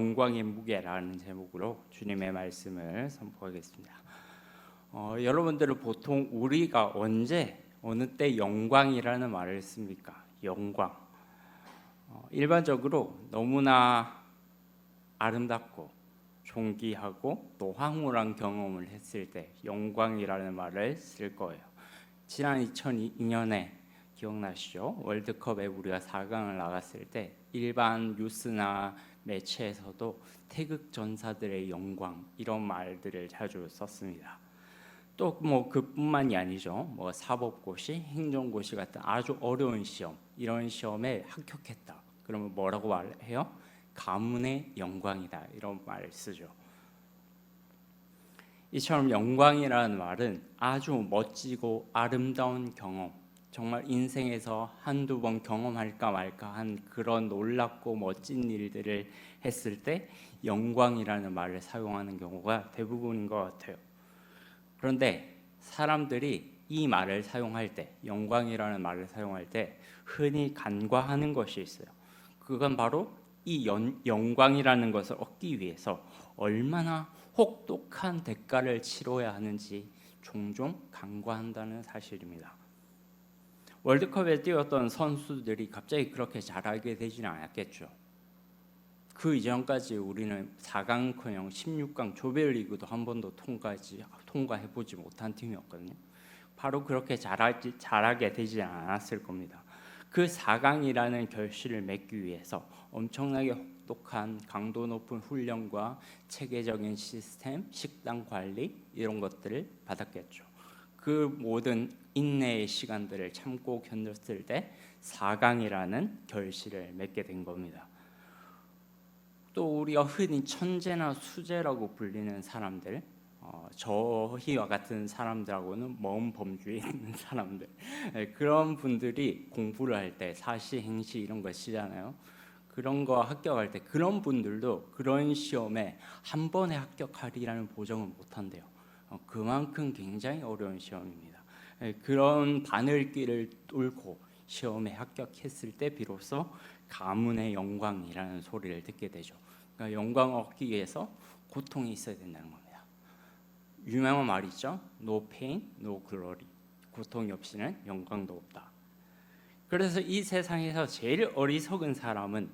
영광의 무게라는 제목으로 주님의 말씀을 선포하겠습니다. 여러분들은 보통 우리가 언제 어느 때 영광이라는 말을 씁니까? 영광. 일반적으로 너무나 아름답고 존귀하고 또 황홀한 경험을 했을 때 영광이라는 말을 쓸 거예요. 지난 2002년에 기억나시죠? 월드컵에 우리가 4강을 나갔을 때 일반 뉴스나 매체에서도 태극 전사들의 영광 이런 말들을 자주 썼습니다. 또 뭐 그뿐만이 아니죠. 뭐 사법고시, 행정고시 같은 아주 어려운 시험, 이런 시험에 합격했다. 그러면 뭐라고 말해요? 가문의 영광이다. 이런 말을 쓰죠. 이처럼 영광이라는 말은 아주 멋지고 아름다운 경험, 정말 인생에서 한두 번 경험할까 말까 한 그런 놀랍고 멋진 일들을 했을 때 영광이라는 말을 사용하는 경우가 대부분인 것 같아요. 그런데 사람들이 이 말을 사용할 때, 영광이라는 말을 사용할 때 흔히 간과하는 것이 있어요. 그건 바로 이 영광이라는 것을 얻기 위해서 얼마나 혹독한 대가를 치러야 하는지 종종 간과한다는 사실입니다. 월드컵에 뛰었던 선수들이 갑자기 그렇게 잘하게 되지는 않았겠죠. 그 이전까지 우리는 4강커녕 16강 조별리그도 한 번도 통과해보지 못한 팀이었거든요. 바로 그렇게 잘하게 되지 않았을 겁니다. 그 4강이라는 결실을 맺기 위해서 엄청나게 혹독한 강도 높은 훈련과 체계적인 시스템, 식단 관리 이런 것들을 받았겠죠. 그 모든 인내의 시간들을 참고 견뎠을 때 4강이라는 결실을 맺게 된 겁니다. 또 우리가 흔히 천재나 수재라고 불리는 사람들, 저희와 같은 사람들하고는 먼 범주에 있는 사람들, 그런 분들이 공부를 할 때 사시, 행시 이런 거 쓰잖아요. 그런 거 합격할 때 그런 분들도 그런 시험에 한 번에 합격하리라는 보장은 못한대요. 그만큼 굉장히 어려운 시험입니다. 그런 바늘길을 뚫고 시험에 합격했을 때 비로소 가문의 영광이라는 소리를 듣게 되죠. 그러니까 영광을 얻기 위해서 고통이 있어야 된다는 겁니다. 유명한 말이죠. No pain, no glory. 고통이 없이는 영광도 없다. 그래서 이 세상에서 제일 어리석은 사람은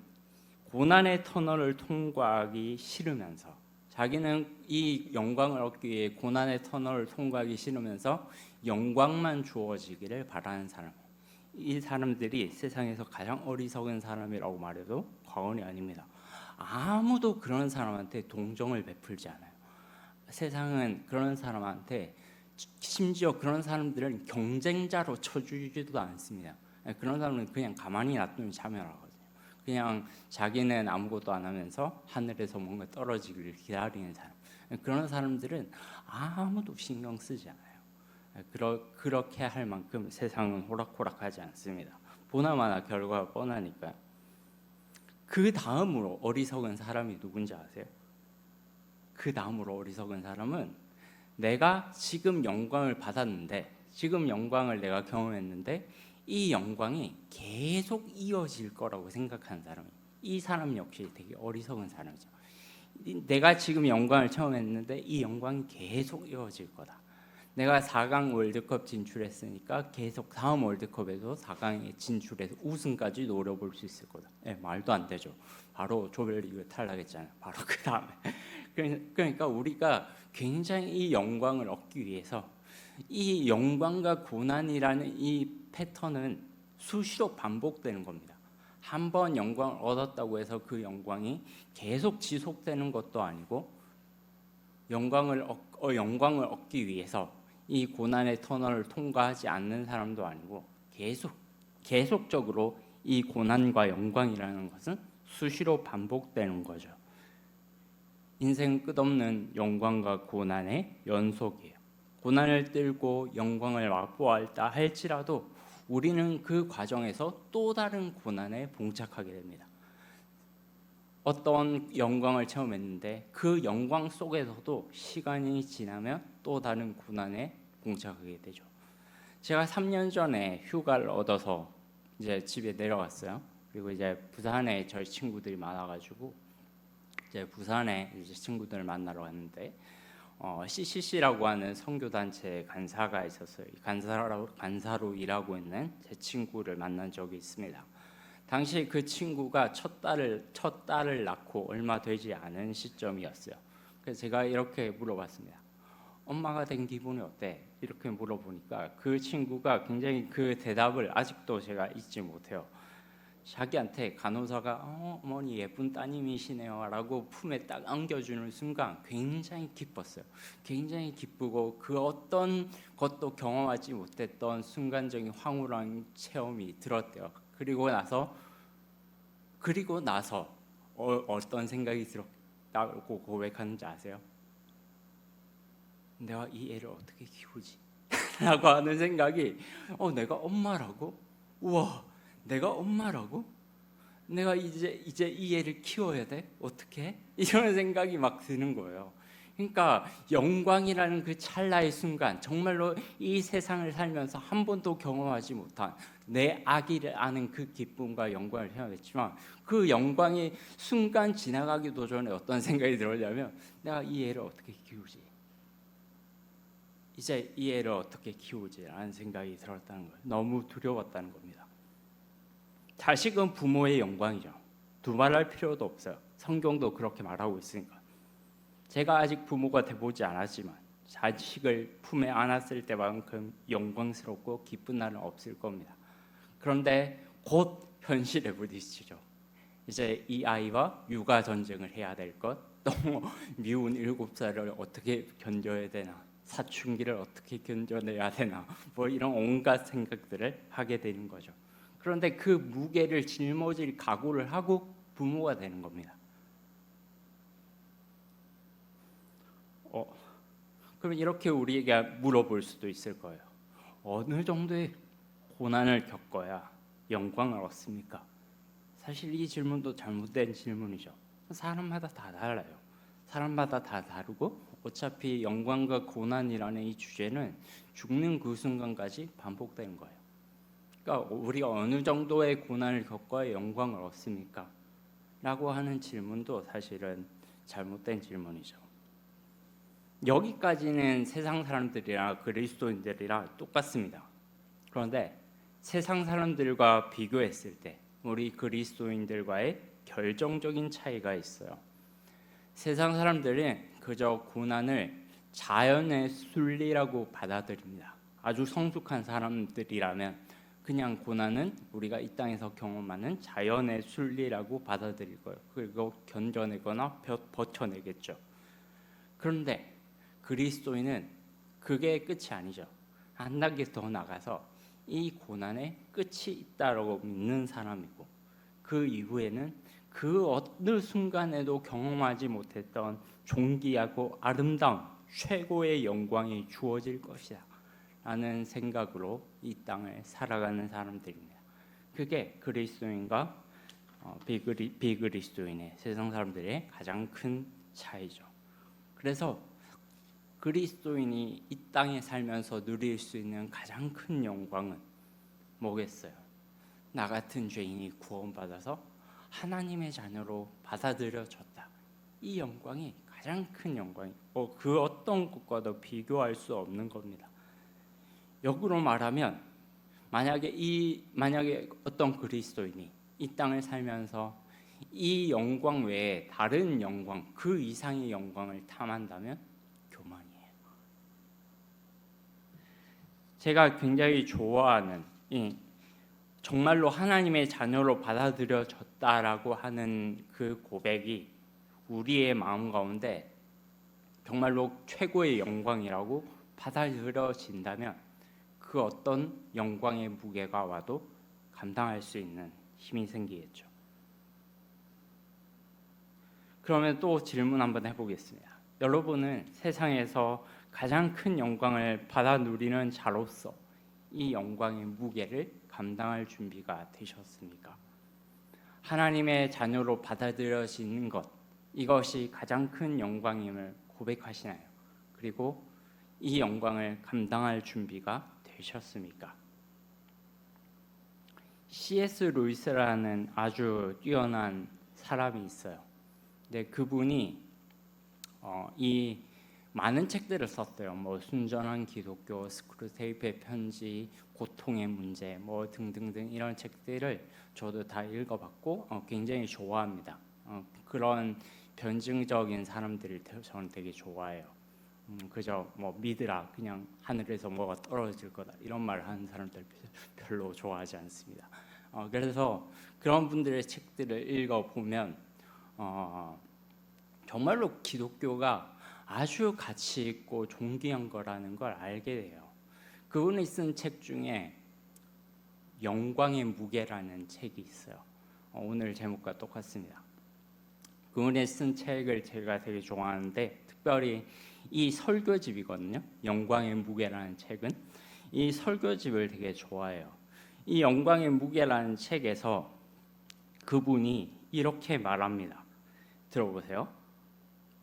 고난의 터널을 통과하기 싫으면서 자기는 이 영광을 얻기 위해 고난의 터널을 통과하기 싫으면서 영광만 주어지기를 바라는 사람. 이 사람들이 세상에서 가장 어리석은 사람이라고 말해도 과언이 아닙니다. 아무도 그런 사람한테 동정을 베풀지 않아요. 세상은 그런 사람한테 심지어 그런 사람들은 경쟁자로 쳐주지도 않습니다. 그런 사람은 그냥 가만히 놔두면 자멸하거든요. 그냥 자기는 아무것도 안 하면서 하늘에서 뭔가 떨어지기를 기다리는 사람. 그런 사람들은 아무도 신경 쓰지 않아요. 그렇게 할 만큼 세상은 호락호락하지 않습니다. 보나마나 결과가 뻔하니까요. 그 다음으로 어리석은 사람이 누군지 아세요? 그 다음으로 어리석은 사람은 내가 지금 영광을 받았는데, 지금 영광을 내가 경험했는데 이 영광이 계속 이어질 거라고 생각하는 사람이에요. 이 사람 역시 되게 어리석은 사람이죠. 내가 지금 영광을 경험했는데 이 영광이 계속 이어질 거다. 내가 4강 월드컵 진출했으니까 계속 다음 월드컵에도 4강에 진출해서 우승까지 노려볼 수 있을 거다. 말도 안 되죠. 바로 조별리그 탈락했잖아요. 바로 그 다음에. 그러니까 우리가 굉장히 이 영광을 얻기 위해서 이 영광과 고난이라는 이 패턴은 수시로 반복되는 겁니다. 한 번 영광을 얻었다고 해서 그 영광이 계속 지속되는 것도 아니고 영광을 얻기 위해서 이 고난의 터널을 통과하지 않는 사람도 아니고 계속적으로 이 고난과 영광이라는 것은 수시로 반복되는 거죠. 인생은 끝없는 영광과 고난의 연속이에요. 고난을 뚫고 영광을 맛보았다 할지라도 우리는 그 과정에서 또 다른 고난에 봉착하게 됩니다. 어떤 영광을 체험했는데 그 영광 속에서도 시간이 지나면 또 다른 고난에 봉착하게 되죠. 제가 3년 전에 휴가를 얻어서 이제 집에 내려갔어요. 그리고 이제 부산에 저희 친구들이 많아가지고 이제 부산에 이제 친구들을 만나러 왔는데 CCC라고 하는 선교 단체 간사가 있었어요. 간사로 일하고 있는 제 친구를 만난 적이 있습니다. 당시 그 친구가 첫 딸을 낳고 얼마 되지 않은 시점이었어요. 그래서 제가 이렇게 물어봤습니다. 엄마가 된 기분이 어때? 이렇게 물어보니까 그 친구가 굉장히 그 대답을 아직도 제가 잊지 못해요. 자기한테 간호사가 어머니 예쁜 따님이시네요 라고 품에 딱 안겨주는 순간 굉장히 기뻤어요. 굉장히 기쁘고 그 어떤 것도 경험하지 못했던 순간적인 황홀한 체험이 들었대요. 그리고 나서 어떤 생각이 들었다고 고백하는지 아세요? 내가 이 애를 어떻게 키우지? 라고 하는 생각이 내가 엄마라고? 우와, 내가 엄마라고? 내가 이제 이 애를 키워야 돼? 어떻게? 이런 생각이 막 드는 거예요. 그러니까 영광이라는 그 찰나의 순간, 정말로 이 세상을 살면서 한 번도 경험하지 못한 내 아기를 아는 그 기쁨과 영광을 헤아렸지만 그 영광의 순간 지나가기도 전에 어떤 생각이 들었냐면 내가 이 애를 어떻게 키우지? 이제 이 애를 어떻게 키우지라는 생각이 들었다는 거예요. 너무 두려웠다는 겁니다. 자식은 부모의 영광이죠. 두말할 필요도 없어요. 성경도 그렇게 말하고 있으니까. 제가 아직 부모가 돼보지 않았지만 자식을 품에 안았을 때만큼 영광스럽고 기쁜 날은 없을 겁니다. 그런데 곧 현실에 부딪히죠. 이제 이 아이와 육아 전쟁을 해야 될 것, 또 미운 7살을 어떻게 견뎌야 되나, 사춘기를 어떻게 견뎌내야 되나, 뭐 이런 온갖 생각들을 하게 되는 거죠. 그런데 그 무게를 짊어질 각오를 하고 부모가 되는 겁니다. 그럼 이렇게 우리에게 물어볼 수도 있을 거예요. 어느 정도의 고난을 겪어야 영광을 얻습니까? 사실 이 질문도 잘못된 질문이죠. 사람마다 다 달라요. 사람마다 다 다르고 어차피 영광과 고난이라는 이 주제는 죽는 그 순간까지 반복되는 거예요. 그러니까 우리가 어느 정도의 고난을 겪어야 영광을 얻습니까? 라고 하는 질문도 사실은 잘못된 질문이죠. 여기까지는 세상 사람들이랑 그리스도인들이랑 똑같습니다. 그런데 세상 사람들과 비교했을 때 우리 그리스도인들과의 결정적인 차이가 있어요. 세상 사람들은 그저 고난을 자연의 순리라고 받아들입니다. 아주 성숙한 사람들이라면 그냥 고난은 우리가 이 땅에서 경험하는 자연의 순리라고 받아들일 거예요. 그리고 견뎌내거나 버텨내겠죠. 그런데 그리스도인은 그게 끝이 아니죠. 한 단계 더 나가서 이 고난에 끝이 있다라고 믿는 사람이고 그 이후에는 그 어느 순간에도 경험하지 못했던 존귀하고 아름다운 최고의 영광이 주어질 것이다 라는 생각으로 이 땅을 살아가는 사람들입니다. 그게 그리스도인과 비그리스도인의 세상 사람들의 가장 큰 차이죠. 그래서 그리스도인이 이 땅에 살면서 누릴 수 있는 가장 큰 영광은 뭐겠어요? 나 같은 죄인이 구원받아서 하나님의 자녀로 받아들여졌다. 이 영광이 가장 큰 영광이고 그 어떤 것과도 비교할 수 없는 겁니다. 역으로 말하면 만약에 어떤 그리스도인이 이 땅을 살면서 이 영광 외에 다른 영광, 그 이상의 영광을 탐한다면 교만이에요. 제가 굉장히 좋아하는 정말로 하나님의 자녀로 받아들여졌다라고 하는 그 고백이 우리의 마음 가운데 정말로 최고의 영광이라고 받아들여진다면 그 어떤 영광의 무게가 와도 감당할 수 있는 힘이 생기겠죠. 그러면 또 질문 한번 해보겠습니다. 여러분은 세상에서 가장 큰 영광을 받아 누리는 자로서 이 영광의 무게를 감당할 준비가 되셨습니까? 하나님의 자녀로 받아들여지는 것, 이것이 가장 큰 영광임을 고백하시나요? 그리고 이 영광을 감당할 준비가 되셨습니까? C.S. 루이스라는 아주 뛰어난 사람이 있어요. 네, 그분이 이 많은 책들을 썼어요. 뭐 순전한 기독교, 스크루테이프의 편지, 고통의 문제, 뭐 등등등 이런 책들을 저도 다 읽어봤고 굉장히 좋아합니다. 그런 변증적인 사람들을 저는 되게 좋아해요. 그저 뭐 믿으라, 그냥 하늘에서 뭐가 떨어질 거다 이런 말을 하는 사람들 별로 좋아하지 않습니다. 그래서 그런 분들의 책들을 읽어보면 정말로 기독교가 아주 가치 있고 존귀한 거라는 걸 알게 돼요. 그분이 쓴 책 중에 영광의 무게라는 책이 있어요. 오늘 제목과 똑같습니다. 그분이 쓴 책을 제가 되게 좋아하는데 특별히 이 설교집이거든요. 영광의 무게라는 책은 이 설교집을 되게 좋아해요. 이 영광의 무게라는 책에서 그분이 이렇게 말합니다. 들어보세요.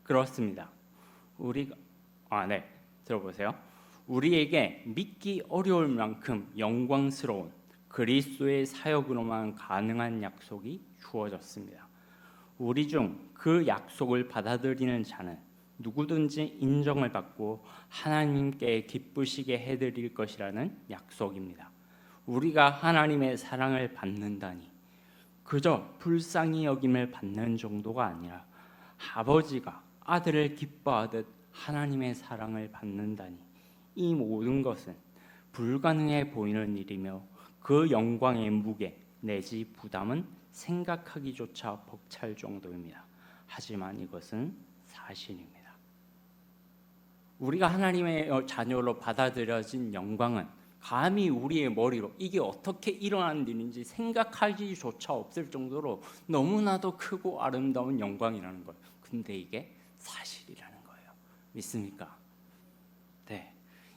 그렇습니다. 들어보세요. 우리에게 믿기 어려울 만큼 영광스러운 그리스도의 사역으로만 가능한 약속이 주어졌습니다. 우리 중 그 약속을 받아들이는 자는 누구든지 인정을 받고 하나님께 기쁘시게 해드릴 것이라는 약속입니다. 우리가 하나님의 사랑을 받는다니 그저 불쌍히 여김을 받는 정도가 아니라 아버지가 아들을 기뻐하듯 하나님의 사랑을 받는다니 이 모든 것은 불가능해 보이는 일이며 그 영광의 무게 내지 부담은 생각하기조차 벅찰 정도입니다. 하지만 이것은 사실입니다. 우리가 하나님의 자녀로 받아들여진 영광은 감히 우리의 머리로 이게 어떻게 일어난 일인지 생각하기조차 없을 정도로 너무나도 크고 아름다운 영광이라는 거예요. 근데 이게 사실이라는 거예요. 믿습니까? 네.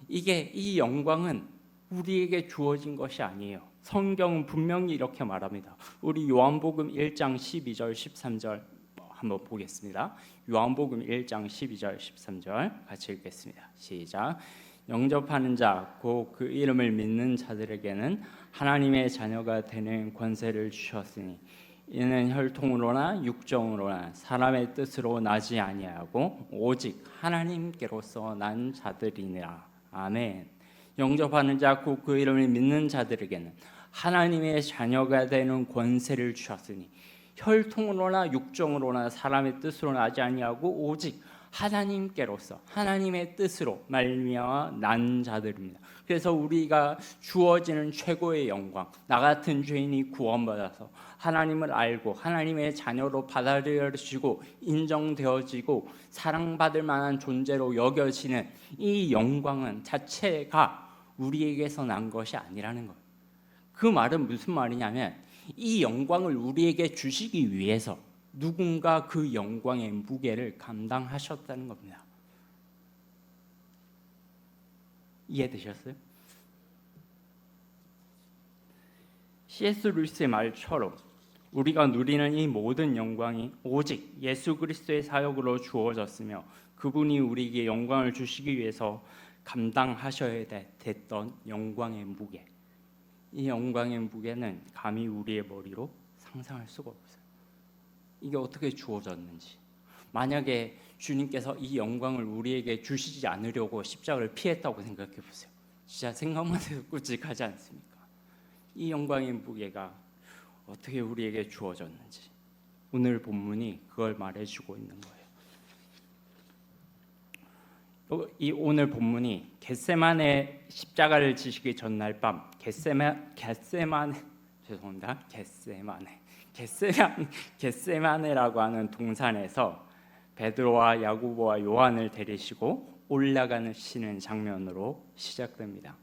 이 영광은 우리에게 주어진 것이 아니에요. 성경은 분명히 이렇게 말합니다. 우리 요한복음 1장 12절 13절 한번 보겠습니다. 요한복음 1장 12절 13절 같이 읽겠습니다. 시작. 영접하는 자, 곧 그 이름을 믿는 자들에게는 하나님의 자녀가 되는 권세를 주셨으니 이는 혈통으로나 육정으로나 사람의 뜻으로 나지 아니하고 오직 하나님께로서 난 자들이니라. 아멘. 영접하는 자, 곧 그 이름을 믿는 자들에게는 하나님의 자녀가 되는 권세를 주셨으니 혈통으로나 육정으로나 사람의 뜻으로 나지 아니하고 오직 하나님께로서 하나님의 뜻으로 말미암아 난 자들입니다. 그래서 우리가 주어지는 최고의 영광, 나 같은 죄인이 구원받아서 하나님을 알고 하나님의 자녀로 받아들여지고 인정되어지고 사랑받을 만한 존재로 여겨지는 이 영광은 자체가 우리에게서 난 것이 아니라는 거예요. 그 말은 무슨 말이냐면 이 영광을 우리에게 주시기 위해서 누군가 그 영광의 무게를 감당하셨다는 겁니다. 이해되셨어요? C.S. 루이스의 말처럼 우리가 누리는 이 모든 영광이 오직 예수 그리스도의 사역으로 주어졌으며 그분이 우리에게 영광을 주시기 위해서 감당하셔야 됐던 영광의 무게, 이 영광의 무게는 감히 우리의 머리로 상상할 수가 없어요. 이게 어떻게 주어졌는지. 만약에 주님께서 이 영광을 우리에게 주시지 않으려고 십자가를 피했다고 생각해 보세요. 진짜 생각만 해도 끔찍하지 않습니까? 이 영광의 무게가 어떻게 우리에게 주어졌는지 오늘 본문이 그걸 말해주고 있는 거예요. 이 오늘 본문이 겟세마네 십자가를 지시기 전날 밤 겟세마네라고 하는 동산에서 베드로와 야고보와 요한을 데리시고 올라가시는 장면으로 시작됩니다.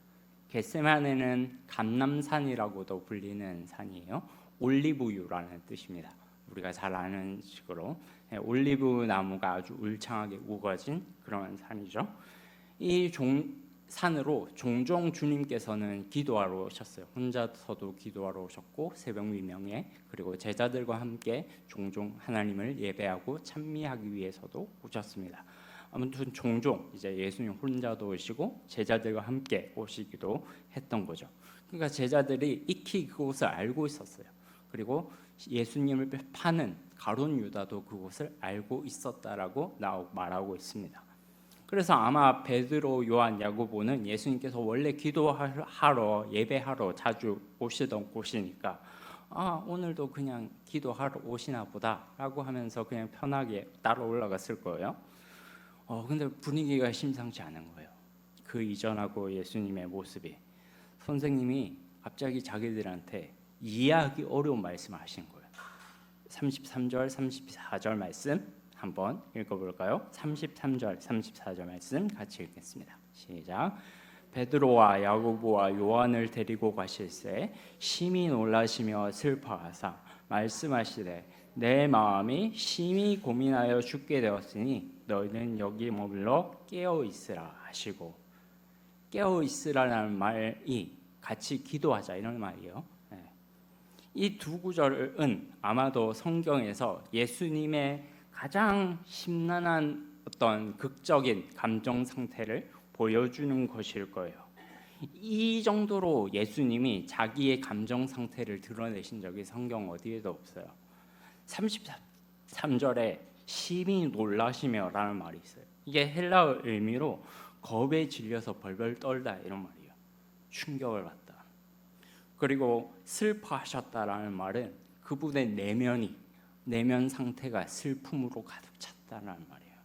겟세마네는 감람산이라고도 불리는 산이에요. 올리브유라는 뜻입니다. 우리가 잘 아는 식으로 올리브 나무가 아주 울창하게 우거진 그런 산이죠. 이 산으로 종종 주님께서는 기도하러 오셨어요. 혼자서도 기도하러 오셨고 새벽 미명에 그리고 제자들과 함께 종종 하나님을 예배하고 찬미하기 위해서도 오셨습니다. 아무튼 종종 이제 예수님 혼자도 오시고 제자들과 함께 오시기도 했던 거죠. 그러니까 제자들이 익히 그곳을 알고 있었어요. 그리고 예수님을 파는 가룟 유다도 그곳을 알고 있었다라고 말하고 있습니다. 그래서 아마 베드로, 요한, 야고보는 예수님께서 원래 기도하러 예배하러 자주 오시던 곳이니까 오늘도 그냥 기도하러 오시나 보다라고 하면서 그냥 편하게 따라 올라갔을 거예요. 근데 분위기가 심상치 않은 거예요. 그 이전하고 예수님의 모습이. 선생님이 갑자기 자기들한테 이해하기 어려운 말씀을 하신 거예요. 33절, 34절 말씀 한번 읽어볼까요? 33절, 34절 말씀 같이 읽겠습니다. 시작. 베드로와 야고보와 요한을 데리고 가실새 심히 놀라시며 슬퍼하사 말씀하시되 내 마음이 심히 고민하여 죽게 되었으니 너희는 여기 머물러 깨어 있으라 하시고, 깨어 있으라는 말이 같이 기도하자 이런 말이에요. 이 두 구절은 아마도 성경에서 예수님의 가장 심란한 어떤 극적인 감정 상태를 보여주는 것일 거예요. 이 정도로 예수님이 자기의 감정 상태를 드러내신 적이 성경 어디에도 없어요. 33절에 심히 놀라시며 라는 말이 있어요. 이게 헬라어 의미로 겁에 질려서 벌벌 떨다 이런 말이에요. 충격을 받다. 그리고 슬퍼하셨다라는 말은 그분의 내면 상태가 슬픔으로 가득 찼다는 말이에요.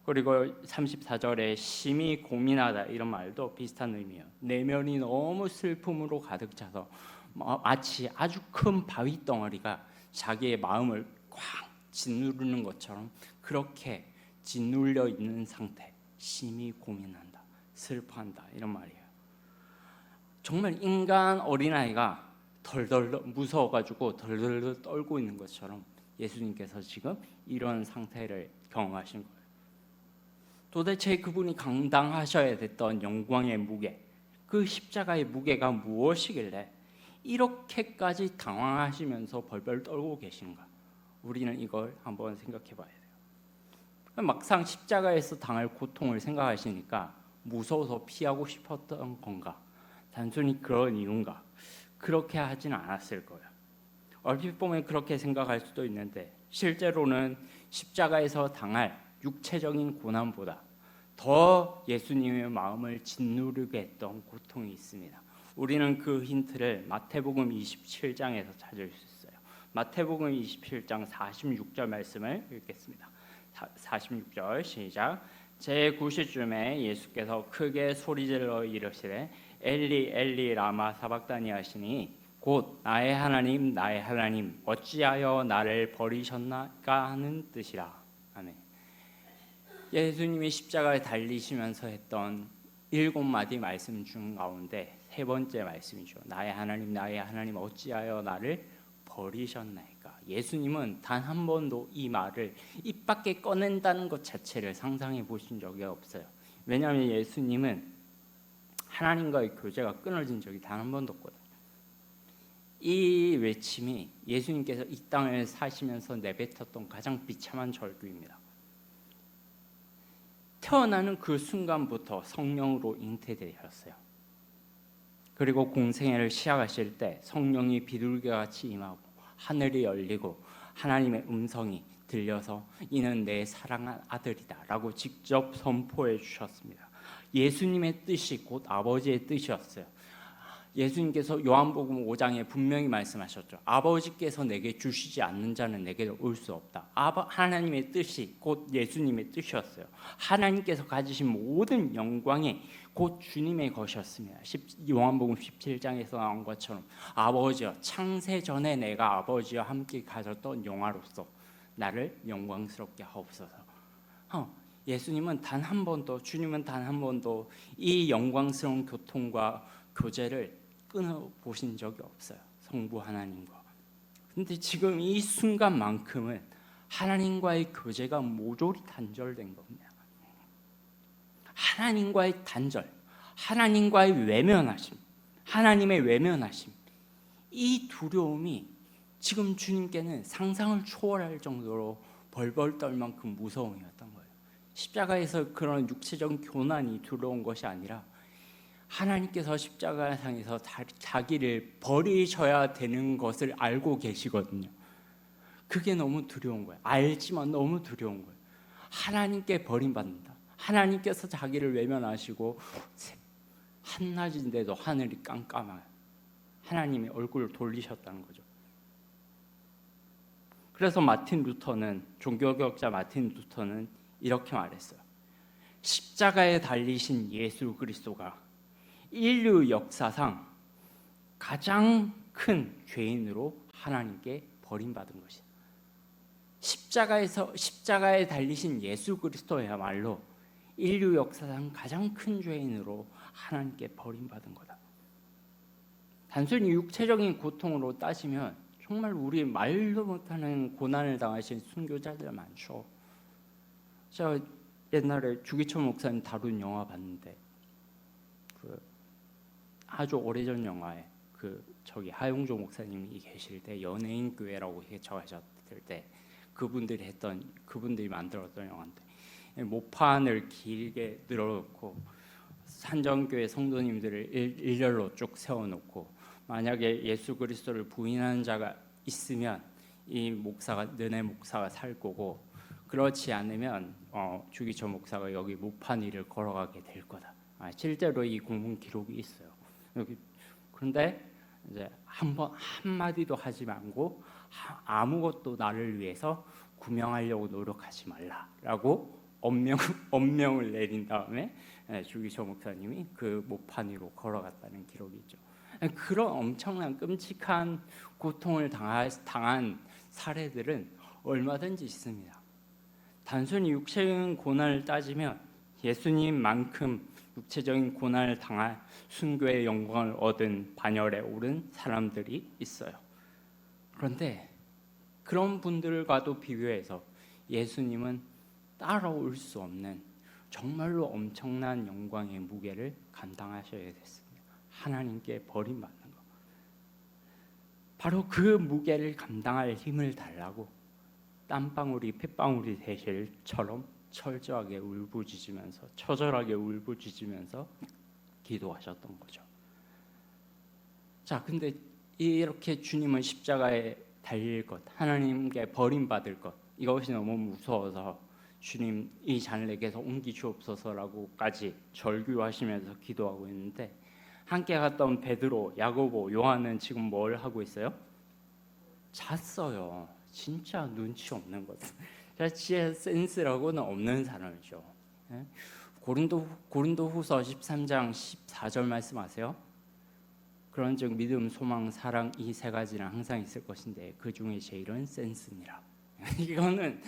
그리고 34절에 심히 고민하다 이런 말도 비슷한 의미예요. 내면이 너무 슬픔으로 가득 차서 마치 아주 큰 바위 덩어리가 자기의 마음을 꽉 짓누르는 것처럼 그렇게 짓눌려 있는 상태, 심히 고민한다, 슬퍼한다 이런 말이에요. 정말 인간 어린아이가 덜덜 무서워가지고 덜덜 떨고 있는 것처럼 예수님께서 지금 이런 상태를 경험하신 거예요. 도대체 그분이 감당하셔야 됐던 영광의 무게, 그 십자가의 무게가 무엇이길래 이렇게까지 당황하시면서 벌벌 떨고 계신가? 우리는 이걸 한번 생각해 봐야 돼요. 막상 십자가에서 당할 고통을 생각하시니까 무서워서 피하고 싶었던 건가? 단순히 그런 이유인가? 그렇게 하지는 않았을 거예요. 얼핏 보면 그렇게 생각할 수도 있는데 실제로는 십자가에서 당할 육체적인 고난보다 더 예수님의 마음을 짓누르게 했던 고통이 있습니다. 우리는 그 힌트를 마태복음 27장에서 찾을 수 있어요. 마태복음 27장 46절 말씀을 읽겠습니다. 46절 시작. 제9시쯤에 예수께서 크게 소리질러 이르시되 엘리 엘리 라마 사박다니 하시니 곧 나의 하나님 나의 하나님 어찌하여 나를 버리셨나이까 하는 뜻이라. 아멘. 예수님이 십자가에 달리시면서 했던 7마디 말씀 중 가운데 세 번째 말씀이죠. 나의 하나님 어찌하여 나를 버리셨나이까. 예수님은 단 한 번도 이 말을 입 밖에 꺼낸다는 것 자체를 상상해 보신 적이 없어요. 왜냐하면 예수님은 하나님과의 교제가 끊어진 적이 단 한 번도 없거든요. 이 외침이 예수님께서 이 땅을 사시면서 내뱉었던 가장 비참한 절규입니다. 태어나는 그 순간부터 성령으로 잉태되셨어요. 그리고 공생애를 시작하실 때 성령이 비둘기같이 임하고 하늘이 열리고 하나님의 음성이 들려서 이는 내 사랑한 아들이다 라고 직접 선포해 주셨습니다. 예수님의 뜻이 곧 아버지의 뜻이었어요. 예수님께서 요한복음 5장에 분명히 말씀하셨죠. 아버지께서 내게 주시지 않는 자는 내게로 올 수 없다. 하나님의 뜻이 곧 예수님의 뜻이었어요. 하나님께서 가지신 모든 영광이 곧 주님의 것이었습니다. 요한복음 17장에서 나온 것처럼 아버지여 창세 전에 내가 아버지와 함께 가졌던 영화로서 나를 영광스럽게 하옵소서. 예수님은 단 한 번도, 주님은 단 한 번도 이 영광스러운 교통과 교제를 끊어보신 적이 없어요. 성부 하나님과. 근데 지금 이 순간만큼은 하나님과의 교제가 모조리 단절된 겁니다. 하나님과의 단절, 하나님과의 외면하심, 하나님의 외면하심, 이 두려움이 지금 주님께는 상상을 초월할 정도로 벌벌 떨 만큼 무서움이었던 거예요. 십자가에서 그런 육체적인 고난이 두려운 것이 아니라 하나님께서 십자가상에서 자기를 버리셔야 되는 것을 알고 계시거든요. 그게 너무 두려운 거예요. 알지만 너무 두려운 거예요. 하나님께 버림받는다. 하나님께서 자기를 외면하시고 한낮인데도 하늘이 깜깜해요. 하나님의 얼굴을 돌리셨다는 거죠. 그래서 종교개혁자 마틴 루터는 이렇게 말했어요. 십자가에 달리신 예수 그리스도가 인류 역사상 가장 큰 죄인으로 하나님께 버림받은 것이다. 십자가에 달리신 예수 그리스도야말로 인류 역사상 가장 큰 죄인으로 하나님께 버림받은 거다. 단순히 육체적인 고통으로 따지면 정말 우리 말도 못하는 고난을 당하신 순교자들 많죠. 제가 옛날에 주기철 목사님 다룬 영화 봤는데 아주 오래전 영화에 하용조 목사님이 계실 때 연예인 교회라고 개척하셨을 때 그분들이 만들었던 영화인데 모판을 길게 늘어놓고 산정교회 성도님들을 일렬로 쭉 세워놓고 만약에 예수 그리스도를 부인하는 자가 있으면 너네 목사가 살 거고 그렇지 않으면 주기철 목사가 여기 모판 위를 걸어가게 될 거다. 실제로 이 공문 기록이 있어요. 그런데 이제 한마디도 하지 말고 아무것도 나를 위해서 구명하려고 노력하지 말라라고 엄명을 내린 다음에 주기철 목사님이 그 모판 위로 걸어갔다는 기록이 있죠. 그런 엄청난 끔찍한 고통을 당한 사례들은 얼마든지 있습니다. 단순히 육체적인 고난을 따지면 예수님만큼 육체적인 고난을 당한 순교의 영광을 얻은 반열에 오른 사람들이 있어요. 그런데 그런 분들과도 비교해서 예수님은 따라올 수 없는 정말로 엄청난 영광의 무게를 감당하셔야 됐습니다. 하나님께 버림받는 것. 바로 그 무게를 감당할 힘을 달라고 땀방울이 핏방울이 되실처럼 처절하게 울부짖으면서 기도하셨던 거죠. 자, 근데 이렇게 주님은 십자가에 달릴 것, 하나님께 버림받을 것, 이것이 너무 무서워서 주님 이 잔을 내게서 옮기 주옵소서라고까지 절규하시면서 기도하고 있는데 함께 갔던 베드로, 야고보, 요한은 지금 뭘 하고 있어요? 잤어요. 진짜 눈치 없는 거죠. 진짜 센스라고는 없는 사람이죠. 고린도후서 13장 14절 말씀하세요. 그런즉 믿음, 소망, 사랑 이 세 가지는 항상 있을 것인데 그 중에 제일은 센스니라. 이거는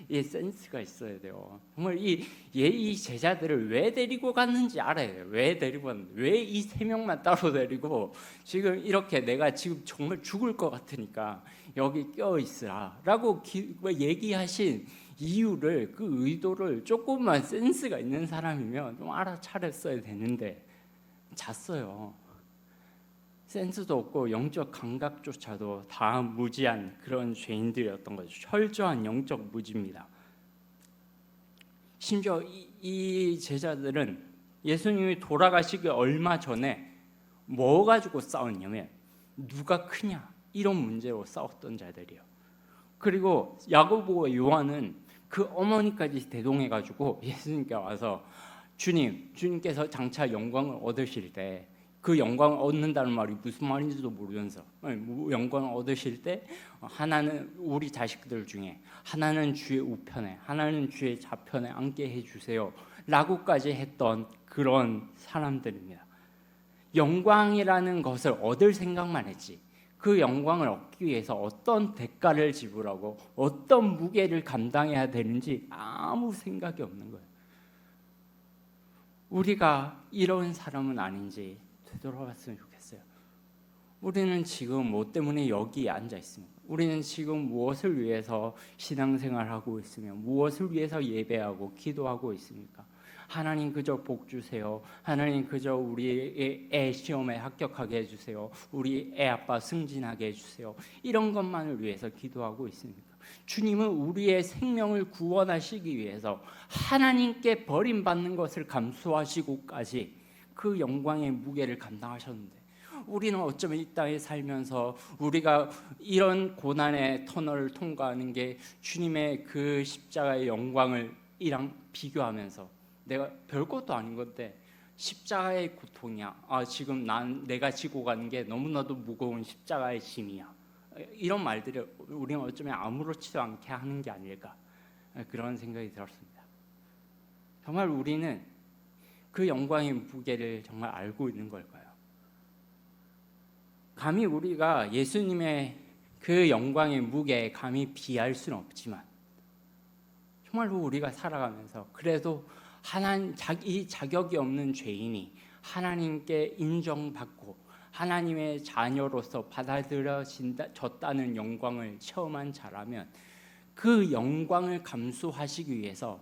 이 센스가 있어야 돼요. 정말 이 제자들을 왜 데리고 갔는지 알아요. 왜 데리고 갔는지, 왜 이 세 명만 따로 데리고 지금 이렇게 내가 지금 정말 죽을 것 같으니까 여기 껴 있으라라고 얘기하신 이유를, 그 의도를 조금만 센스가 있는 사람이면 좀 알아차렸어야 되는데 잤어요. 센스도 없고 영적 감각조차도 다 무지한 그런 죄인들이었던 거죠. 철저한 영적 무지입니다. 심지어 이 제자들은 예수님이 돌아가시기 얼마 전에 뭐 가지고 싸웠냐면 누가 크냐 이런 문제로 싸웠던 자들이에요. 그리고 야고보와 요한은 그 어머니까지 대동해가지고 예수님께 와서 주님께서 장차 영광을 얻으실 때 그 영광을 얻는다는 말이 무슨 말인지도 모르면서 영광을 얻으실 때 하나는 우리 자식들 중에 하나는 주의 우편에 하나는 주의 좌편에 앉게 해주세요 라고까지 했던 그런 사람들입니다. 영광이라는 것을 얻을 생각만 했지 그 영광을 얻기 위해서 어떤 대가를 지불하고 어떤 무게를 감당해야 되는지 아무 생각이 없는 거예요. 우리가 이런 사람은 아닌지 되돌아봤으면 좋겠어요. 우리는 지금 뭐 때문에 여기에 앉아 있습니까? 우리는 지금 무엇을 위해서 신앙생활하고 있으며 무엇을 위해서 예배하고 기도하고 있습니까? 하나님 그저 복 주세요. 하나님 그저 우리 애 시험에 합격하게 해주세요. 우리 애 아빠 승진하게 해주세요. 이런 것만을 위해서 기도하고 있습니까? 주님은 우리의 생명을 구원하시기 위해서 하나님께 버림받는 것을 감수하시고까지 그 영광의 무게를 감당하셨는데 우리는 어쩌면 이 땅에 살면서 우리가 이런 고난의 터널을 통과하는 게 주님의 그 십자가의 영광을 이랑 비교하면서 내가 별것도 아닌 건데 십자가의 고통이야. 지금 내가 지고 가는 게 너무나도 무거운 십자가의 짐이야. 이런 말들을 우리는 어쩌면 아무렇지도 않게 하는 게 아닐까, 그런 생각이 들었습니다. 정말 우리는 그 영광의 무게를 정말 알고 있는 걸까요? 감히 우리가 예수님의 그 영광의 무게에 감히 비할 수는 없지만 정말로 우리가 살아가면서 그래도 이 자격이 없는 죄인이 하나님께 인정받고 하나님의 자녀로서 받아들여졌다는 영광을 체험한 자라면 그 영광을 감수하시기 위해서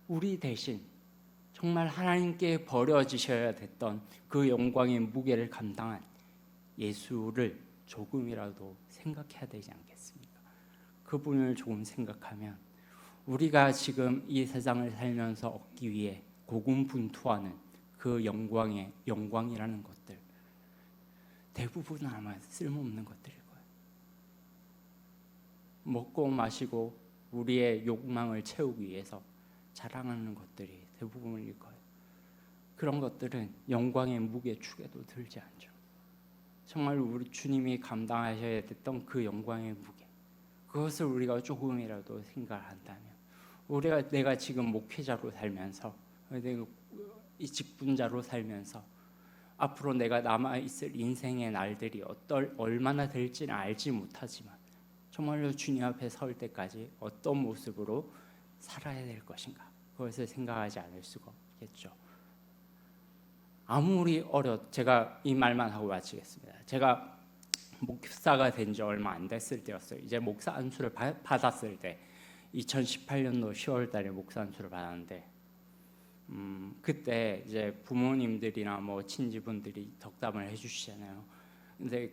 우리 대신 정말 하나님께 버려지셔야 됐던 그 영광의 무게를 감당한 예수를 조금이라도 생각해야 되지 않겠습니까? 그분을 조금 생각하면 우리가 지금 이 세상을 살면서 얻기 위해 고군분투하는 그 영광이라는 것들 대부분은 아마 쓸모없는 것들일 거예요. 먹고 마시고 우리의 욕망을 채우기 위해서 자랑하는 것들이 대부분일 거예요. 그런 것들은 영광의 무게축에도 들지 않죠. 정말 우리 주님이 감당하셔야 됐던 그 영광의 무게, 그것을 우리가 조금이라도 생각한다면 내가 지금 목회자로 살면서 내가 이 직분자로 살면서 앞으로 내가 남아있을 인생의 날들이 얼마나 될지는 알지 못하지만 정말로 주님 앞에 설 때까지 어떤 모습으로 살아야 될 것인가, 그것을 생각하지 않을 수가 없겠죠. 아무리 제가 이 말만 하고 마치겠습니다. 제가 목사가 된 지 얼마 안 됐을 때였어요. 이제 목사 안수를 받았을 때 2018년도 10월 달에 목사 안수를 받았는데 그때 이제 부모님들이나 뭐 친지분들이 덕담을 해주시잖아요. 근데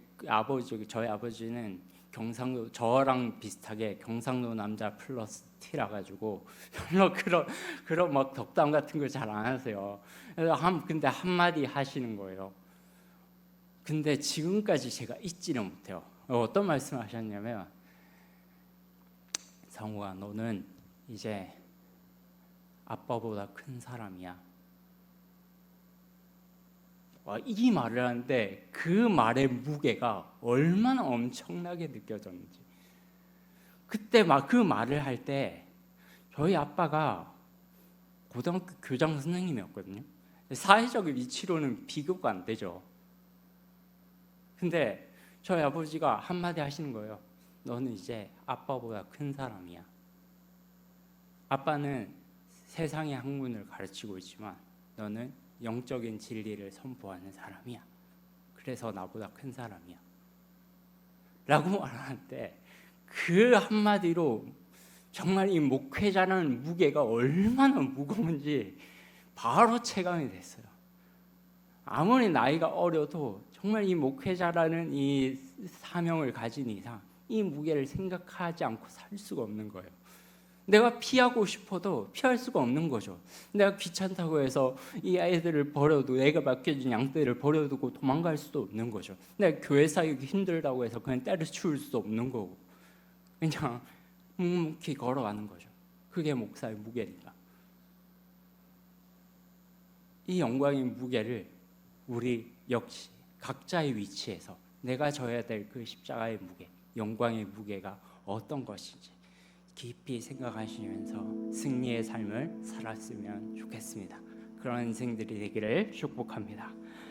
저희 아버지는 경상도, 저랑 비슷하게 경상도 남자 플러스 T라 가지고 별로 그런 막 덕담 같은 거 잘 안 하세요. 근데 한마디 하시는 거예요. 근데 지금까지 제가 잊지는 못해요. 어떤 말씀을 하셨냐면, 성우가 너는 이제 아빠보다 큰 사람이야. 이 말을 하는데 그 말의 무게가 얼마나 엄청나게 느껴졌는지. 그때 막 그 말을 할 때 저희 아빠가 고등학교 교장 선생님이었거든요. 사회적 위치로는 비교가 안 되죠. 근데 저희 아버지가 한마디 하시는 거예요. 너는 이제 아빠보다 큰 사람이야. 아빠는 세상의 학문을 가르치고 있지만 너는 영적인 진리를 선포하는 사람이야. 그래서 나보다 큰 사람이야. 라고 말할 때 그 한마디로 정말 이 목회자라는 무게가 얼마나 무거운지 바로 체감이 됐어요. 아무리 나이가 어려도 정말 이 목회자라는 이 사명을 가진 이상 이 무게를 생각하지 않고 살 수가 없는 거예요. 내가 피하고 싶어도 피할 수가 없는 거죠. 내가 귀찮다고 해서 이 아이들을 버려두고 내가 맡겨진 양떼를 버려두고 도망갈 수도 없는 거죠. 내가 교회 사역이 힘들다고 해서 그냥 때려치울 수도 없는 거고 그냥 묵묵히 걸어가는 거죠. 그게 목사의 무게니까. 이 영광의 무게를 우리 역시 각자의 위치에서 내가 져야 될 그 십자가의 무게, 영광의 무게가 어떤 것인지 깊이 생각하시면서 승리의 삶을 살았으면 좋겠습니다. 그런 인생들이 되기를 축복합니다.